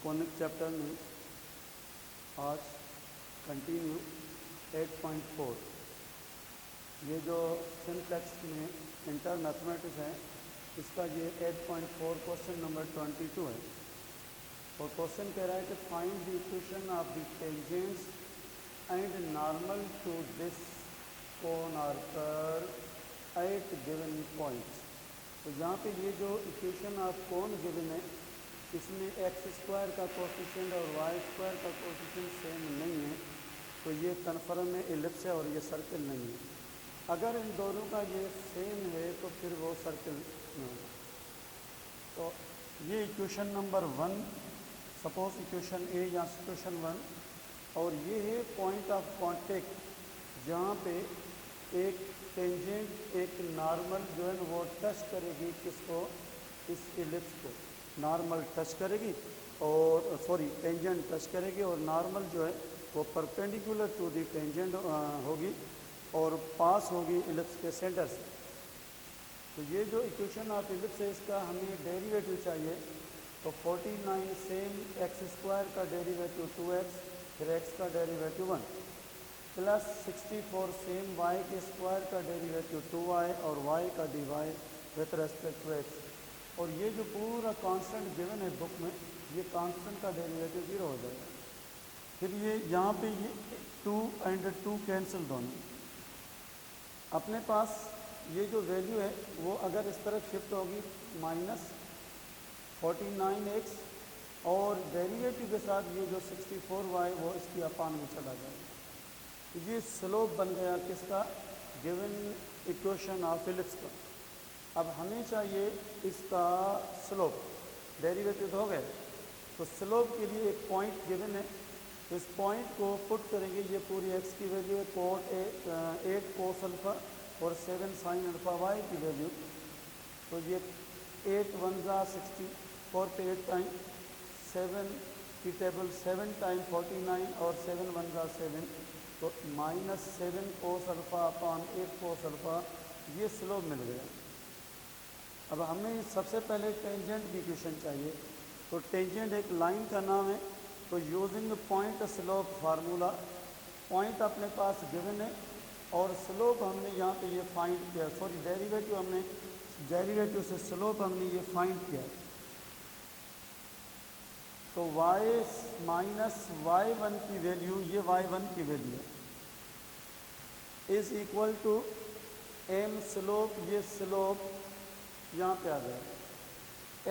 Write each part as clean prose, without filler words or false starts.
Conic chapter में आज continue 8.4। ये जो सिंप्लेक्स में इंटर मैथमेटिक्स है इसका ये 8.4 क्वेश्चन नंबर 22 है। और क्वेश्चन कह रहा है कि find the equation of the tangents and normal to this cone और कर्व एट गिवन पॉइंट्स। तो यहाँ पे ये जो इक्वेशन ऑफ कोन गिवन है इसमें एक्स स्क्वायर का कोफिशिएंट और वाई स्क्वायर का कोफिशिएंट सेम नहीं है, तो ये कन्फर्म में एलिप्स है और ये सर्कल नहीं है। अगर इन दोनों का ये सेम है तो फिर वो सर्कल नहीं होगा। तो ये इक्वेशन नंबर 1, सपोज इक्वेशन ए या इक्वेशन 1, और ये है पॉइंट ऑफ कांटेक्ट जहाँ पे एक टेंजेंट एक नॉर्मल जो है वो टच करेगी किसको, इस एलिप्स को नॉर्मल टच करेगी और टेंजेंट टच करेगी और नॉर्मल जो है वो परपेंडिकुलर टू दी टेंजेंट होगी और पास होगी एलिप्स के सेंटर से। तो ये जो इक्वेशन ऑफ एलिप्स है इसका हमें डेरिवेटिव चाहिए। तो 49 सेम एक्स स्क्वायर का डेरिवेटिव 2x, फिर x का डेरिवेटिव 1, प्लस 64 सेम y के स्क्वायर का डेरिवेटिव 2y और y का dy with respect to x। और ये जो पूरा कांस्टेंट गिवन है बुक में, ये कांस्टेंट का डेरिवेटिव 0 हो जाएगा। फिर ये यहाँ पे ये 2 एंड 2 कैंसिल दोनों। अपने पास ये जो वैल्यू है वो अगर इस तरफ शिफ्ट होगी -49x और डेरिवेटिव के साथ ये जो 64y वो इसकी अपान में चला जाएगा। ये स्लोप बन गया किसका, गिवन इक्वेशन ऑफ एलिप्स का। अब हमें चाहिए इसका स्लोप, डेरिवेटिव हो गए तो स्लोप के लिए एक पॉइंट गिवन है, तो इस पॉइंट को पुट करेंगे। ये पूरी x की वैल्यू है, कोट 8 कोस अल्फा और 7 साइन अल्फा y की वैल्यू। तो ये 8 1 जा 64 पे 8 टाइम 7 की टेबल 7 टाइम 49 और 7 1 जा 7, तो -7 cos alpha upon 8 cos alpha, ये स्लोप मिल गया। अब हमें सबसे पहले टेंजेंट की इक्वेशन चाहिए। तो टेंजेंट एक लाइन का नाम है। तो using point slope formula, point अपने पास गिवन है और स्लोप हमने यहाँ पे ये फाइंड किया, डेरिवेटिव हमने, डेरिवेटिव से स्लोप हमने ये फाइंड किया। तो y माइनस y1 की वैल्यू, ये y1 की वैल्यू है, is equal to m slope, ये स्लोप यहाँ पे आ गया।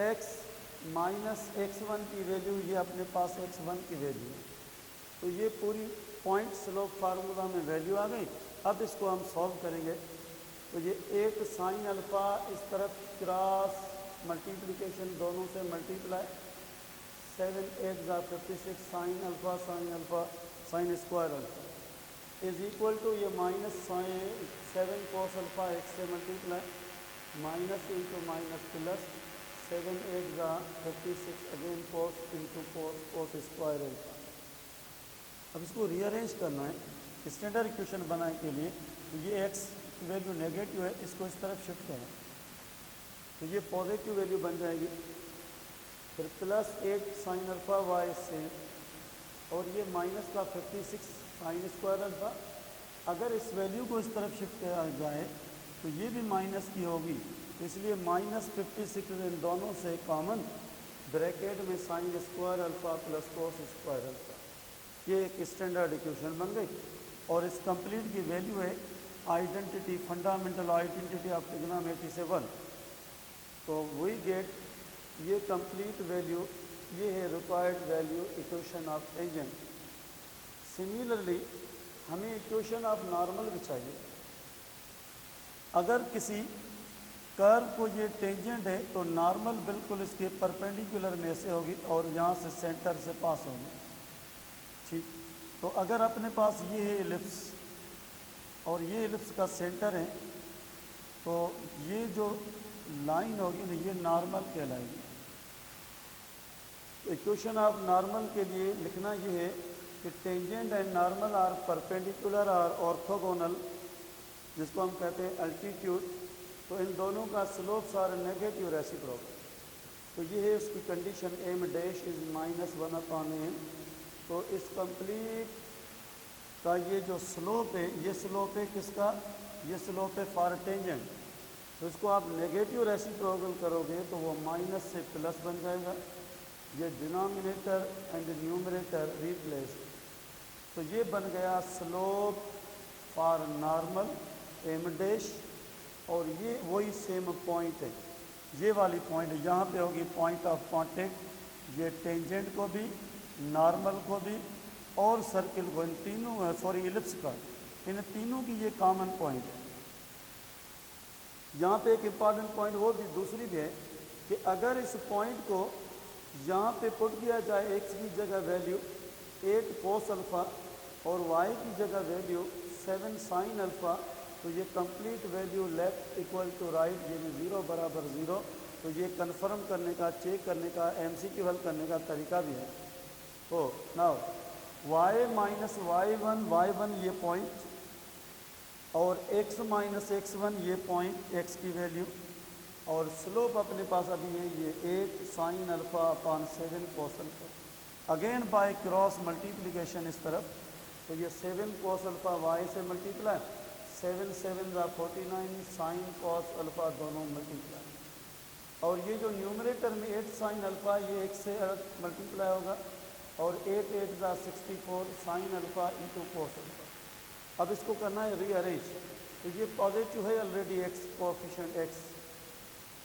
x माइनस x1 की वैल्यू, ये अपने पास x1 की वैल्यू है। तो ये पूरी पॉइंट स्लोप फार्मूला में वैल्यू आ गई। अब इसको हम सॉल्व करेंगे। तो ये 8 साइन अल्फ़ा इस तरफ क्रॉस मल्टीप्लिकेशन, दोनों से मल्टीप्लाई, 7 8 जा 56 sine alpha sine square alpha is equal to ये -7 कोस अल्फ़ा x से multiply, minus into minus plus 7 8 जा 56 again cos into cos square alpha. अब इसको रीअरेंज करना है स्टैंडर्ड इक्वेशन बनाने के लिए। तो ये x की वैल्यू नेगेटिव है, इसको इस तरफ शिफ्ट करें तो ये पॉजिटिव वैल्यू बन जाएगी। फिर प्लस 8 साइन अल्फा y से, और ये माइनस का 56 साइन स्क्वायर अल्फा। अगर इस वैल्यू को इस तरफ शिफ्ट किया जाए तो ये भी माइनस की होगी, इसलिए -56 इन दोनों से कॉमन, ब्रैकेट में sine square alpha plus cos square alpha. ये एक स्टैंडर्ड इक्वेशन बन गई। और इस कंप्लीट की वैल्यू है identity, fundamental identity of trigonometry से 1। तो वी गेट ये कंप्लीट वैल्यू, ये है required value equation of tangent. Similarly हमें इक्वेशन ऑफ नॉर्मल भी चाहिए। अगर किसी कर्व को ये टेंजेंट है तो नॉर्मल बिल्कुल इसके परपेंडिकुलर में से होगी और यहाँ से सेंटर से पास होगी। ठीक, तो अगर अपने पास ये है एलिप्स और ये एलिप्स का सेंटर है, तो ये जो लाइन होगी ना ये नॉर्मल कहलाएगी। तो इक्वेशन ऑफ नॉर्मल के लिए लिखना ये है कि tangent and normal are perpendicular और ऑर्थोगोनल, जिसको हम कहते हैं अल्टीट्यूड। तो इन दोनों का स्लोप्स आर नेगेटिव रेसिप्रोकल। तो ये है उसकी condition, M dash is -1/m। तो इस कंप्लीट का ये जो स्लोप है, ये स्लोप है किसका, ये स्लोप है फॉर टेंजेंट। तो इसको आप नेगेटिव रेसिप्रोकल करोगे तो वो माइनस से प्लस बन जाएगा। ये डिनोमिनेटर एंड न्यूमरेटर रिप्लेस। तो ये बन गया slope for normal M dash, और ये वही सेम पॉइंट है, ये वाली पॉइंट यहाँ पे होगी पॉइंट ऑफ कांटेक्ट। ये टेंजेंट को भी, नॉर्मल को भी और सर्किल को, इन तीनों, सॉरी इलिप्स का, इन तीनों की ये कॉमन पॉइंट है। यहाँ पे एक इम्पॉर्टेंट पॉइंट वो भी दूसरी भी है कि अगर इस पॉइंट को यहाँ पे पुट किया जाए, एक्स की जगह वैल्यू 8 cos अल्फ़ा और वाई की जगह वैल्यू 7 sin अल्फ़ा, तो ये complete value left equal to right, यानी 0 बराबर 0। तो ये कंफर्म करने का, चेक करने का, एमसीक्यू हल करने का तरीका भी है। तो नाउ y माइनस y1 ये पॉइंट, और x माइनस x1 ये पॉइंट, x की वैल्यू, और स्लोप अपने पास अभी है ये 8 sin alpha upon 7 cos alpha. Again by cross multiplication इस तरफ, तो ये 7 cos अल्फ़ा y से मल्टीप्लाई, 7 7 49 sin cos अल्फ़ा दोनों मल्टीप्लाई, और ये जो न्यूमरेटर में 8 sin अल्फ़ा ये x से मल्टीप्लाई होगा, और 8 8 64 sin alpha into cos alpha. अब इसको करना है रीअरेंज। तो ये पॉजिटिव है ऑलरेडी x, कोएफिशिएंट x,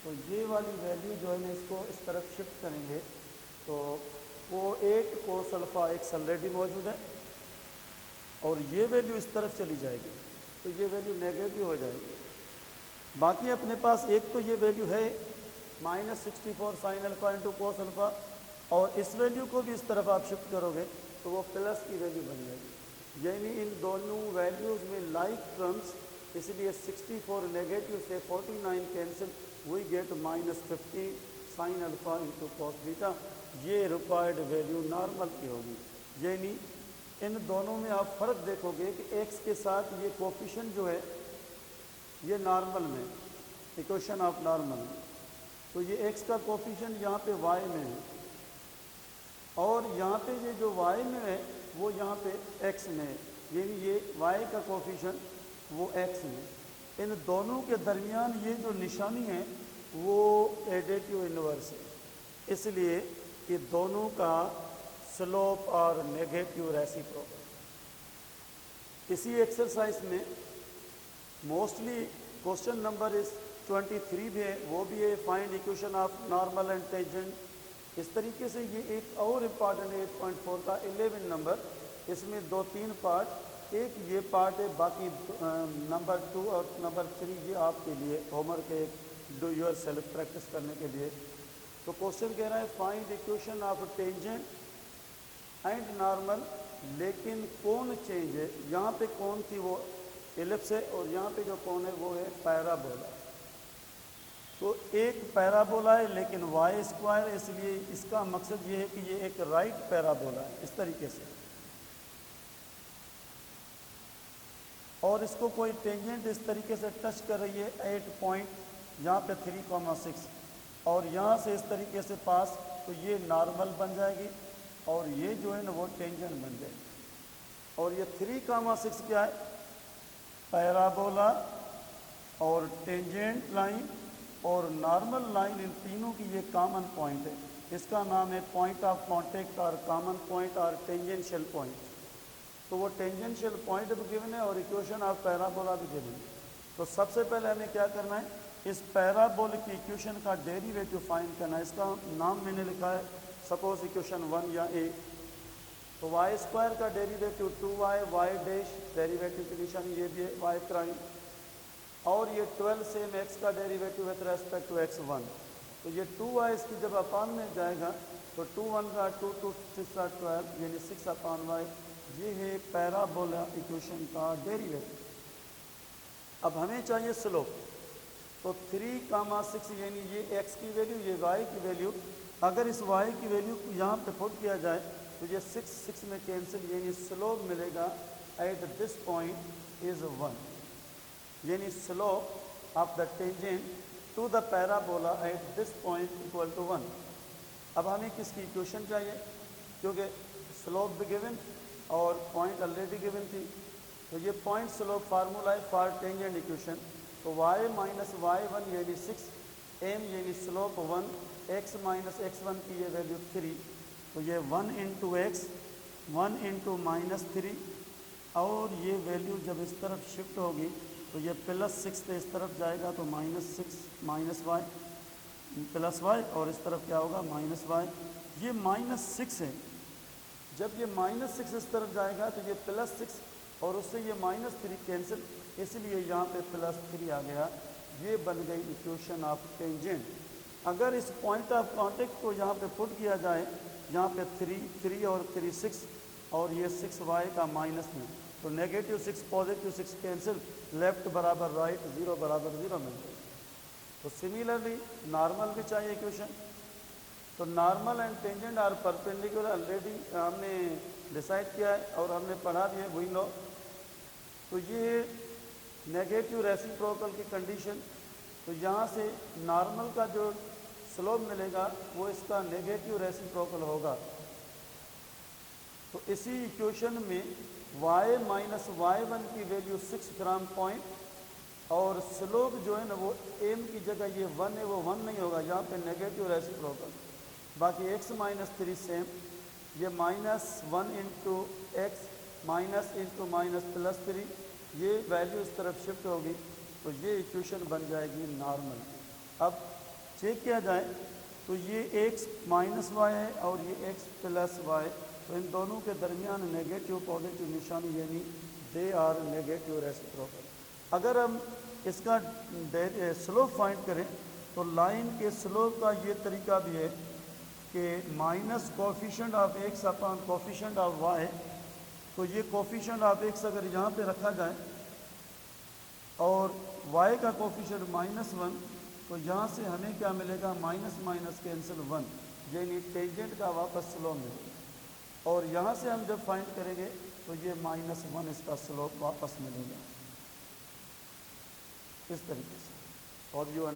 तो ये वाली वैल्यू जो है ना इसको इस तरफ शिफ्ट करेंगे, तो वो 8 cos अल्फ़ा x ऑलरेडी मौजूद है, और ये वैल्यू इस तरफ चली जाएगी, तो ये वैल्यू नेगेटिव हो जाएगी। बाकी अपने पास एक तो ये वैल्यू है -64 sin alpha into cos alpha, और इस वैल्यू को भी इस तरफ आप शिफ्ट करोगे तो वो प्लस की वैल्यू बन जाएगी, यानी इन दोनों वैल्यूज़ में लाइक टर्म्स, इसलिए 64 नेगेटिव से 49 cancel, we get -50 sin alpha into cos बीटा। ये रिक्वायर्ड वैल्यू नॉर्मल की होगी, यानी इन दोनों में आप फ़र्क देखोगे कि x के साथ ये कोफिशिएंट जो है ये नॉर्मल में, इक्वेशन ऑफ नॉर्मल में, तो ये x का कोफिशिएंट यहाँ पे y में है, और यहाँ पे ये जो y में है वो यहाँ पे x में है, यानी ये y का कोफिशिएंट वो x में। इन दोनों के दरमियान ये जो निशानी है वो एडिटिव इन्वर्स है, इसलिए ये दोनों का स्लोप और नेगेटिव रेसिप्रोकल। इसी एक्सरसाइज में मोस्टली क्वेश्चन नंबर इस 23 भी है, वो भी है find equation of normal and tangent. इस तरीके से ये एक और इम्पॉर्टेंट 8.4 का 11 नंबर, इसमें 2-3 पार्ट, एक ये पार्ट है, बाकी नंबर 2 और नंबर 3 ये आपके लिए होमवर्क है, डू योर सेल्फ प्रैक्टिस करने के लिए। तो क्वेश्चन कह रहा है find equation of tangent and normal, लेकिन कौन चेंज है, यहाँ पे कौन थी वो एलिप्स है, और यहाँ पे जो कौन है वो है पैराबोला। तो एक पैराबोला है लेकिन वाई स्क्वायर, इसलिए इसका मकसद ये है कि ये एक राइट पैराबोला है इस तरीके से, और इसको कोई टेंजेंट इस तरीके से टच कर रही है 8 पॉइंट, यहाँ पे 3,6, और यहाँ से इस तरीके से पास, तो ये नॉर्मल बन जाएगी, और ये जो है ना वो टेंजेंट बन जाएगी। और ये 3,6 क्या है, पैराबोला और टेंजेंट लाइन और नॉर्मल लाइन, इन तीनों की ये कॉमन पॉइंट है, इसका नाम है पॉइंट ऑफ कांटेक्ट और कॉमन पॉइंट और टेंजेंशियल पॉइंट। तो वो टेंजेंशियल पॉइंट भी गिवन है और इक्वेशन ऑफ पैराबोला भी गिवन है। तो सबसे पहले हमें क्या करना है, इस पैराबोलिक की इक्वेशन का डेरिवेटिव फाइंड करना है। इसका नाम मैंने लिखा है सपोज इक्वेशन 1 या ए। तो वाई स्क्वायर का derivative 2y, y dash derivative की निशानी ये भी है वाई प्राइम, और ये 12 सेम x का derivative with respect to x1। तो ये 2y इसकी जब अपान में जाएगा तो 2 1 का 2 2 6 का 12, यानी 6 अपान y। ये है पैराबोला इक्वेशन का डेरिवेटिव। अब हमें चाहिए स्लोप, तो 3,6 यानी ये x की वैल्यू, ये y की वैल्यू, अगर इस y की वैल्यू को यहाँ पे पुट किया जाए तो ये 6 6 में कैंसिल, यानी स्लोप मिलेगा एट दिस पॉइंट इज 1, यानी slope of the tangent to the parabola at this point equal to 1। अब हमें किसकी इक्वेशन चाहिए, क्योंकि स्लोप भी गिवन और पॉइंट ऑलरेडी गिवन थी। तो ये पॉइंट स्लोप फार्मूला है फॉर टेंजेंट इक्वेशन। तो y माइनस y1 यानी 6, m यानी स्लोप 1, x माइनस x1 की ये वैल्यू 3। तो ये 1 इंटू एक्स 1 इंटू माइनस 3, और ये वैल्यू जब इस तरफ शिफ्ट होगी तो ये +6 से इस तरफ जाएगा तो -6 माइनस वाई प्लस वाई, और इस तरफ क्या होगा -y। ये -6 है, जब ये -6 इस तरफ जाएगा तो ये +6 और उससे ये -3 कैंसिल, इसलिए यहाँ पे +3 आ गया। ये बन गई इक्वेशन ऑफ टेंजेंट। अगर इस पॉइंट ऑफ कांटेक्ट को यहाँ पे पुट किया जाए, यहाँ पे 3 और 3 6, और ये 6y का माइनस में, तो -6 +6 कैंसिल, लेफ्ट बराबर राइट, 0 बराबर 0 मिल गई। तो सिमिलरली नॉर्मल भी चाहिए इक्वेशन। तो normal and tangent are perpendicular already हमने डिसाइड किया है और हमने पढ़ा भी है, वही लो। तो ये नेगेटिव रेसिप्रोकल की कंडीशन, तो यहाँ से नॉर्मल का जो स्लोप मिलेगा वो इसका नेगेटिव रेसिप्रोकल होगा। तो इसी इक्वेशन में y माइनस y1 की वैल्यू 6 ग्राम पॉइंट, और स्लोप जो है ना वो m की जगह ये 1 है, वो 1 नहीं होगा, यहाँ पे नेगेटिव रेसिप्रोकल। बाकी x माइनस 3 सेम, ये -1 into x minus into minus +3, ये वैल्यू इस तरफ शिफ्ट होगी, तो ये इक्वेशन बन जाएगी नॉर्मल। अब चेक किया जाए तो ये x माइनस वाई है और ये x प्लस वाई, तो इन दोनों के दरमियान नेगेटिव पॉजिटिव निशानी, यानी दे आर नेगेटिव रेसिप्रोकल। अगर हम इसका स्लोप फाइंड करें तो लाइन के स्लोप का ये तरीका भी है कि minus coefficient of x upon coefficient of y। तो ये कोफिशिएंट ऑफ x अगर यहाँ पे रखा जाए और y का कोफिशिएंट -1, तो यहाँ से हमें क्या मिलेगा, माइनस माइनस कैंसिल 1, यानी टेंजेंट का वापस स्लोप मिलेगा। और यहाँ से हम जब फाइंड करेंगे तो ये -1 इसका स्लोप वापस मिलेगा, इस तरीके से। और यू